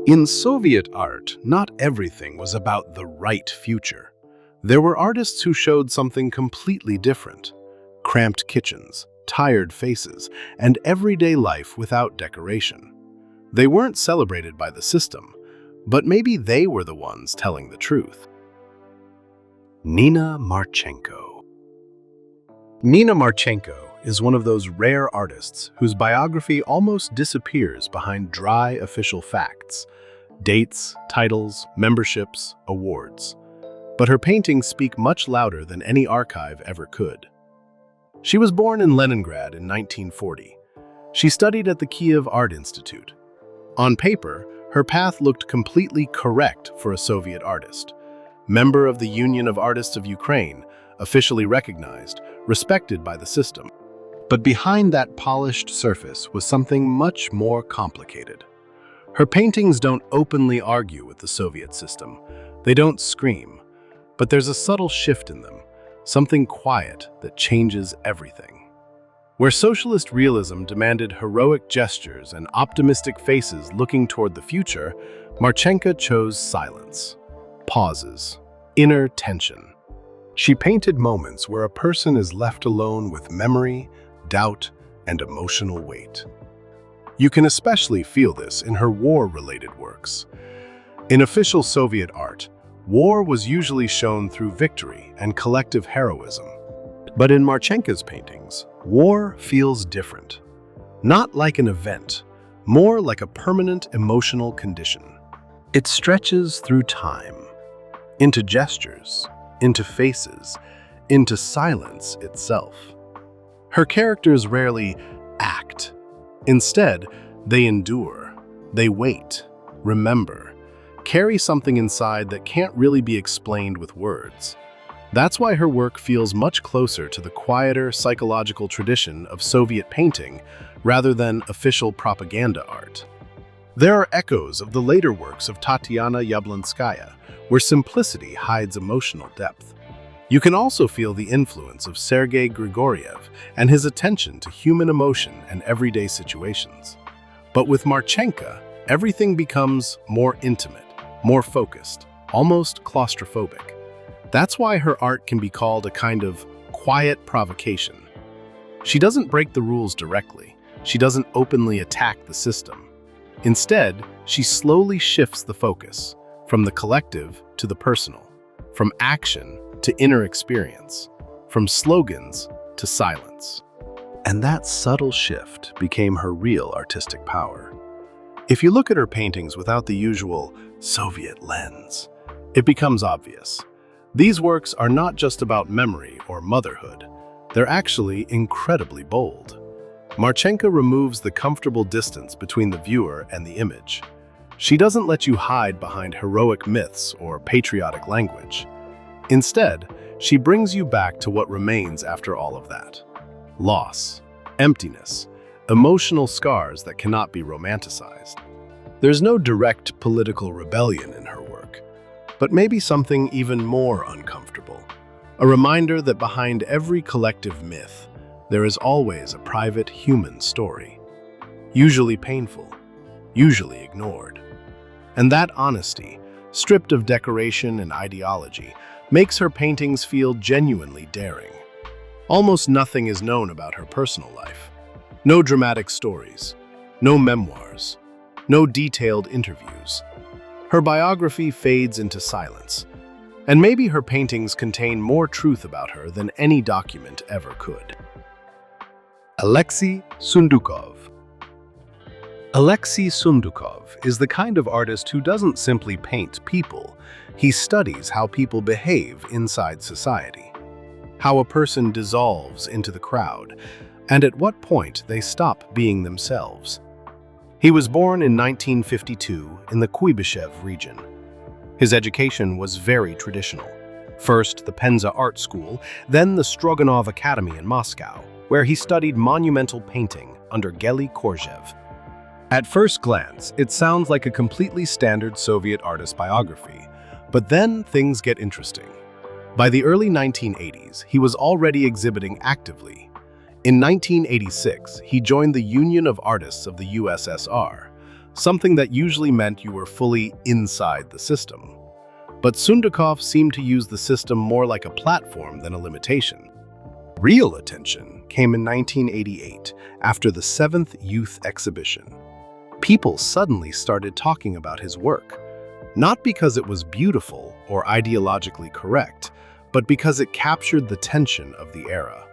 In Soviet art, not everything was about the right future. There were artists who showed something completely different: cramped kitchens, tired faces, and everyday life without decoration. They weren't celebrated by the system, but maybe they were the ones telling the truth. Nina Marchenko. Nina Marchenko is one of those rare artists whose biography almost disappears behind dry official facts: dates, titles, memberships, awards. But her paintings speak much louder than any archive ever could. She was born in Leningrad in 1940. She studied at the Kiev Art Institute. On paper, her path looked completely correct for a Soviet artist. Member of the Union of Artists of Ukraine, officially recognized, respected by the system. But behind that polished surface was something much more complicated. Her paintings don't openly argue with the Soviet system. They don't scream. But there's a subtle shift in them, something quiet that changes everything. Where socialist realism demanded heroic gestures and optimistic faces looking toward the future, Marchenko chose silence, pauses, inner tension. She painted moments where a person is left alone with memory, doubt, and emotional weight. You can especially feel this in her war-related works. In official Soviet art, war was usually shown through victory and collective heroism. But in Marchenko's paintings, war feels different. Not like an event, more like a permanent emotional condition. It stretches through time, into gestures, into faces, into silence itself. Her characters rarely act. Instead, they endure, they wait, remember, carry something inside that can't really be explained with words. That's why her work feels much closer to the quieter psychological tradition of Soviet painting rather than official propaganda art. There are echoes of the later works of Tatiana Yablonskaya, where simplicity hides emotional depth. You can also feel the influence of Sergei Grigoriev and his attention to human emotion and everyday situations. But with Marchenko, everything becomes more intimate, more focused, almost claustrophobic. That's why her art can be called a kind of quiet provocation. She doesn't break the rules directly. She doesn't openly attack the system. Instead, she slowly shifts the focus from the collective to the personal, from action to inner experience, from slogans to silence. And that subtle shift became her real artistic power. If you look at her paintings without the usual Soviet lens, it becomes obvious. These works are not just about memory or motherhood. They're actually incredibly bold. Marchenko removes the comfortable distance between the viewer and the image. She doesn't let you hide behind heroic myths or patriotic language. Instead, she brings you back to what remains after all of that: loss, emptiness, emotional scars that cannot be romanticized. There's no direct political rebellion in her work, but maybe something even more uncomfortable. A reminder that behind every collective myth, there is always a private human story, usually painful, usually ignored. And that honesty, stripped of decoration and ideology, makes her paintings feel genuinely daring. Almost nothing is known about her personal life. No dramatic stories, no memoirs, no detailed interviews. Her biography fades into silence, and maybe her paintings contain more truth about her than any document ever could. Alexei Sundukov. Alexei Sundukov is the kind of artist who doesn't simply paint people. He studies how people behave inside society, how a person dissolves into the crowd, and at what point they stop being themselves. He was born in 1952 in the Kuibyshev region. His education was very traditional. First the Penza Art School, then the Stroganov Academy in Moscow, where he studied monumental painting under Geli Korzev. At first glance, it sounds like a completely standard Soviet artist biography, but then things get interesting. By the early 1980s, he was already exhibiting actively. In 1986, he joined the Union of Artists of the USSR, something that usually meant you were fully inside the system. But Sundukov seemed to use the system more like a platform than a limitation. Real attention came in 1988, after the 7th Youth Exhibition. People suddenly started talking about his work, not because it was beautiful or ideologically correct, but because it captured the tension of the era.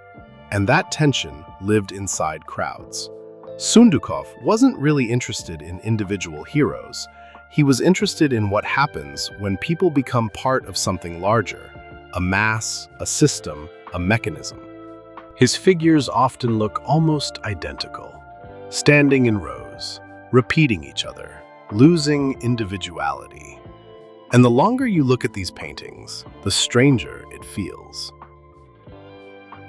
And that tension lived inside crowds. Sundukov wasn't really interested in individual heroes. He was interested in what happens when people become part of something larger, a mass, a system, a mechanism. His figures often look almost identical, standing in rows, repeating each other, losing individuality. And the longer you look at these paintings, the stranger it feels.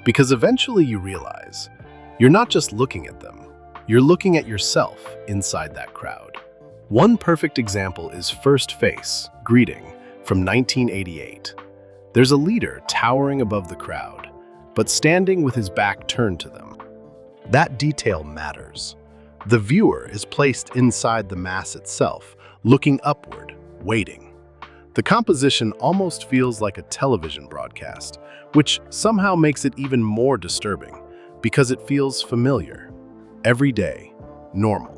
Because eventually you realize, you're not just looking at them, you're looking at yourself inside that crowd. One perfect example is First Face, Greeting, from 1988. There's a leader towering above the crowd, but standing with his back turned to them. That detail matters. The viewer is placed inside the mass itself, looking upward, waiting. The composition almost feels like a television broadcast, which somehow makes it even more disturbing, because it feels familiar, everyday, normal.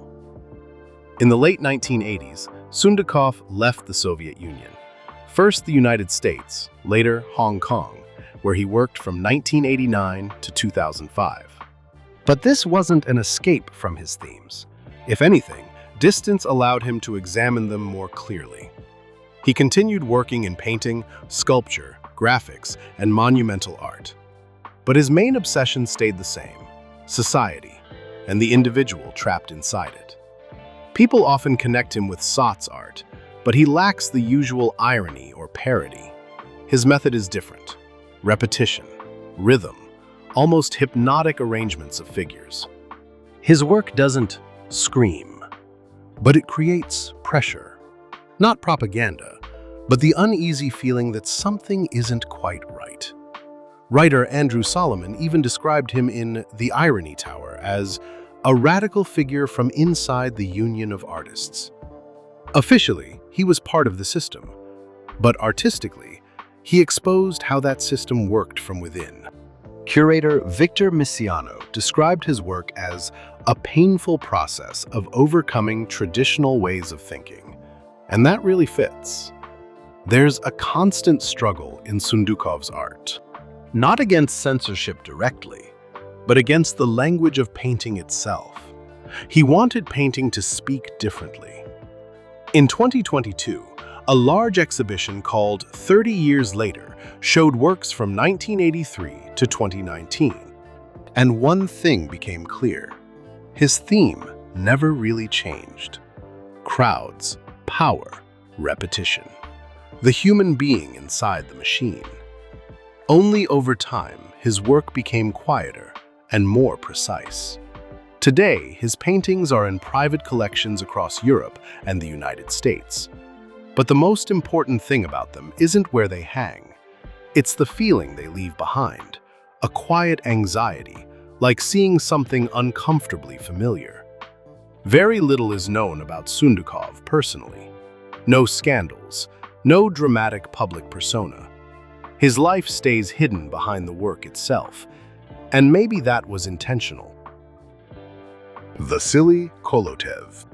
In the late 1980s, Sundukov left the Soviet Union. First the United States, later Hong Kong, where he worked from 1989 to 2005. But this wasn't an escape from his themes. If anything, distance allowed him to examine them more clearly. He continued working in painting, sculpture, graphics, and monumental art. But his main obsession stayed the same: society, and the individual trapped inside it. People often connect him with Sot's art, but he lacks the usual irony or parody. His method is different: repetition, rhythm, almost hypnotic arrangements of figures. His work doesn't scream, but it creates pressure. Not propaganda, but the uneasy feeling that something isn't quite right. Writer Andrew Solomon even described him in The Irony Tower as a radical figure from inside the Union of Artists. Officially, he was part of the system, but artistically, he exposed how that system worked from within. Curator Victor Misiano described his work as a painful process of overcoming traditional ways of thinking, and that really fits. There's a constant struggle in Sundukov's art, not against censorship directly, but against the language of painting itself. He wanted painting to speak differently. In 2022, a large exhibition called 30 Years Later showed works from 1983 to 2019. And one thing became clear: his theme never really changed. Crowds, power, repetition. The human being inside the machine. Only over time, his work became quieter and more precise. Today, his paintings are in private collections across Europe and the United States. But the most important thing about them isn't where they hang. It's the feeling they leave behind, a quiet anxiety, like seeing something uncomfortably familiar. Very little is known about Sundukov personally. No scandals, no dramatic public persona. His life stays hidden behind the work itself, and maybe that was intentional. Vasily Kolotev.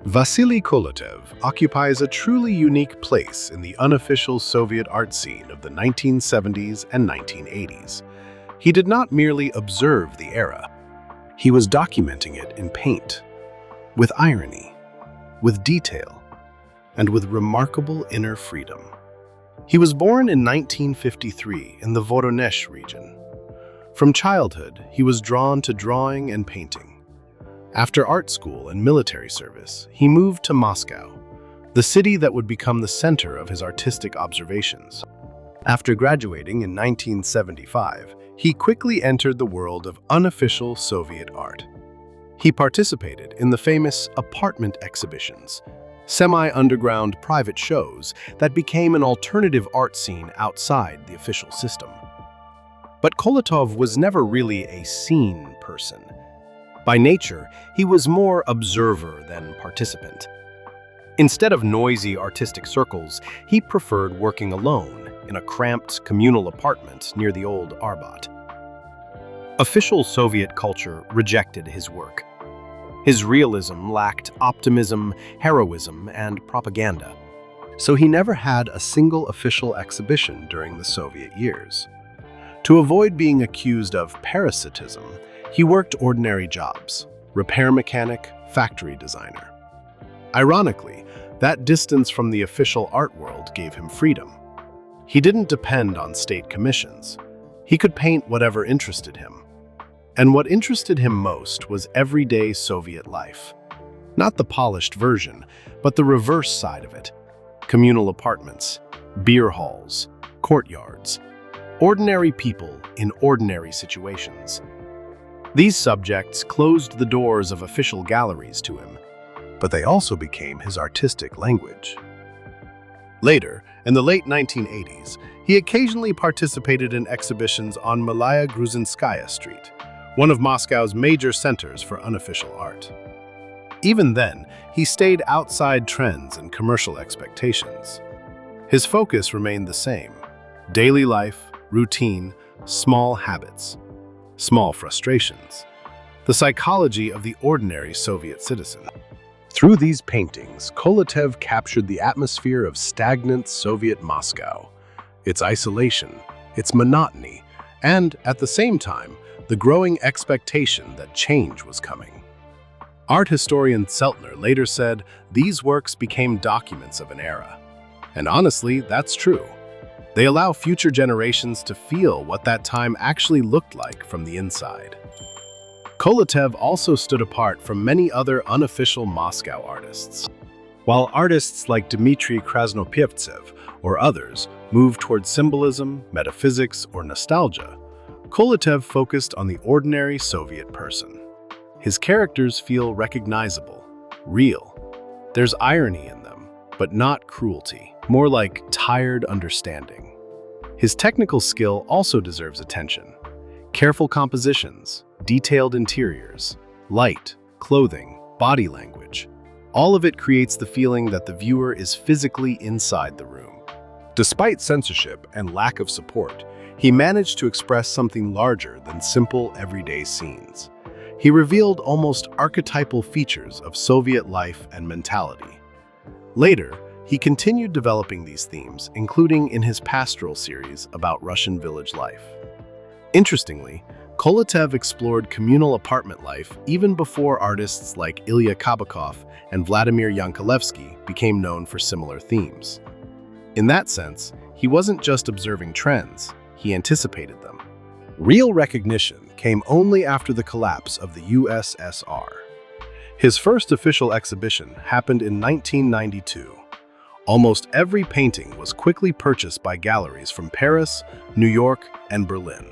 Vasily Kolotov occupies a truly unique place in the unofficial Soviet art scene of the 1970s and 1980s. He did not merely observe the era. He was documenting it in paint, with irony, with detail, and with remarkable inner freedom. He was born in 1953 in the Voronezh region. From childhood, he was drawn to drawing and painting. After art school and military service, he moved to Moscow, the city that would become the center of his artistic observations. After graduating in 1975, he quickly entered the world of unofficial Soviet art. He participated in the famous apartment exhibitions, semi-underground private shows that became an alternative art scene outside the official system. But Kolotov was never really a scene person. By nature, he was more observer than participant. Instead of noisy artistic circles, he preferred working alone in a cramped communal apartment near the old Arbat. Official Soviet culture rejected his work. His realism lacked optimism, heroism, and propaganda. So he never had a single official exhibition during the Soviet years. To avoid being accused of parasitism, he worked ordinary jobs: repair mechanic, factory designer. Ironically, that distance from the official art world gave him freedom. He didn't depend on state commissions. He could paint whatever interested him. And what interested him most was everyday Soviet life. Not the polished version, but the reverse side of it. Communal apartments, beer halls, courtyards. Ordinary people in ordinary situations. These subjects closed the doors of official galleries to him, but they also became his artistic language. Later, in the late 1980s, he occasionally participated in exhibitions on Malaya Gruzinskaya Street, one of Moscow's major centers for unofficial art. Even then, he stayed outside trends and commercial expectations. His focus remained the same: daily life, routine, small habits, small frustrations. The psychology of the ordinary Soviet citizen. Through these paintings, Kolotov captured the atmosphere of stagnant Soviet Moscow, its isolation, its monotony, and, at the same time, the growing expectation that change was coming. Art historian Seltner later said these works became documents of an era. And honestly, that's true. They allow future generations to feel what that time actually looked like from the inside. Kolotov also stood apart from many other unofficial Moscow artists. While artists like Dmitry Krasnopevtsev or others moved toward symbolism, metaphysics, or nostalgia, Kolotov focused on the ordinary Soviet person. His characters feel recognizable, real. There's irony in them, but not cruelty, more like tired understanding. His technical skill also deserves attention. Careful compositions, detailed interiors, light, clothing, body language. All of it creates the feeling that the viewer is physically inside the room. Despite censorship and lack of support, he managed to express something larger than simple everyday scenes. He revealed almost archetypal features of Soviet life and mentality. Later, he continued developing these themes, including in his pastoral series about Russian village life. Interestingly, Kolotov explored communal apartment life even before artists like Ilya Kabakov and Vladimir Yankelevsky became known for similar themes. In that sense, he wasn't just observing trends, he anticipated them. Real recognition came only after the collapse of the USSR. His first official exhibition happened in 1992. Almost every painting was quickly purchased by galleries from Paris, New York, and Berlin.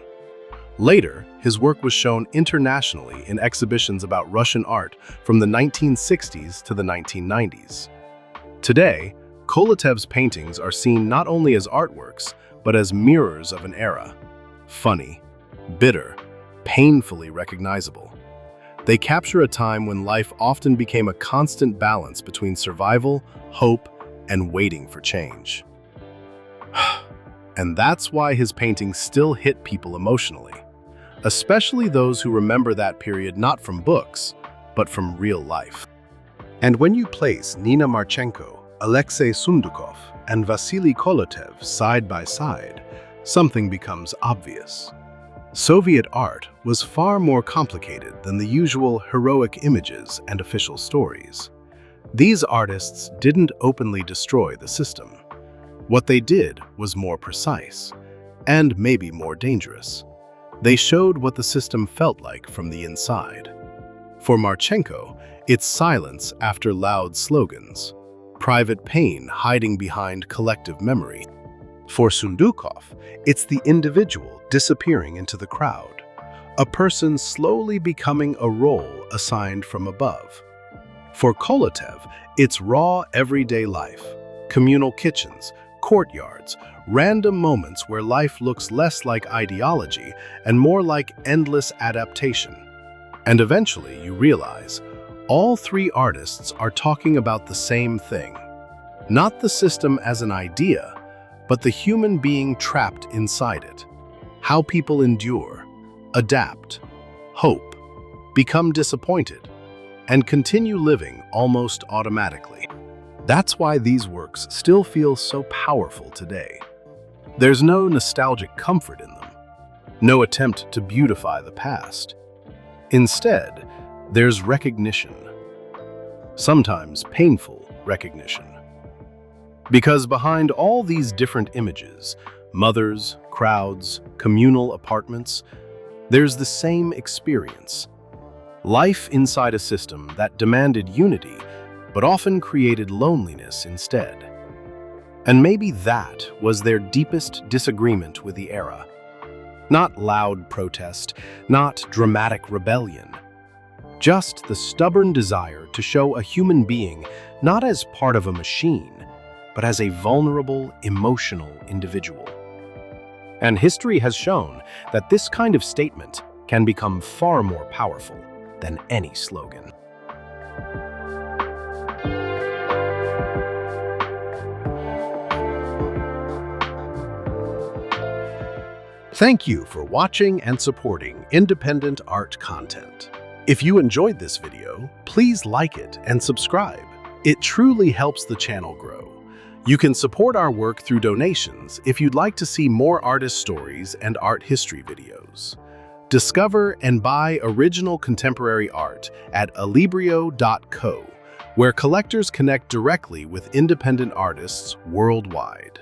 Later, his work was shown internationally in exhibitions about Russian art from the 1960s to the 1990s. Today, Kolotov's paintings are seen not only as artworks, but as mirrors of an era. Funny, bitter, painfully recognizable. They capture a time when life often became a constant balance between survival, hope, and waiting for change. And that's why his paintings still hit people emotionally, especially those who remember that period not from books, but from real life. And when you place Nina Marchenko, Alexei Sundukov, and Vasily Kolotov side by side, something becomes obvious. Soviet art was far more complicated than the usual heroic images and official stories. These artists didn't openly destroy the system. What they did was more precise, and maybe more dangerous. They showed what the system felt like from the inside. For Marchenko, it's silence after loud slogans, private pain hiding behind collective memory. For Sundukov, it's the individual disappearing into the crowd, a person slowly becoming a role assigned from above. For Kolotov, it's raw everyday life, communal kitchens, courtyards, random moments where life looks less like ideology and more like endless adaptation. And eventually you realize all three artists are talking about the same thing. Not the system as an idea, but the human being trapped inside it. How people endure, adapt, hope, become disappointed, and continue living almost automatically. That's why these works still feel so powerful today. There's no nostalgic comfort in them, no attempt to beautify the past. Instead, there's recognition, sometimes painful recognition. Because behind all these different images, mothers, crowds, communal apartments, there's the same experience. Life inside a system that demanded unity, but often created loneliness instead. And maybe that was their deepest disagreement with the era. Not loud protest, not dramatic rebellion. Just the stubborn desire to show a human being not as part of a machine, but as a vulnerable, emotional individual. And history has shown that this kind of statement can become far more powerful than any slogan. Thank you for watching and supporting independent art content. If you enjoyed this video, please like it and subscribe. It truly helps the channel grow. You can support our work through donations if you'd like to see more artist stories and art history videos. Discover and buy original contemporary art at alibrio.co, where collectors connect directly with independent artists worldwide.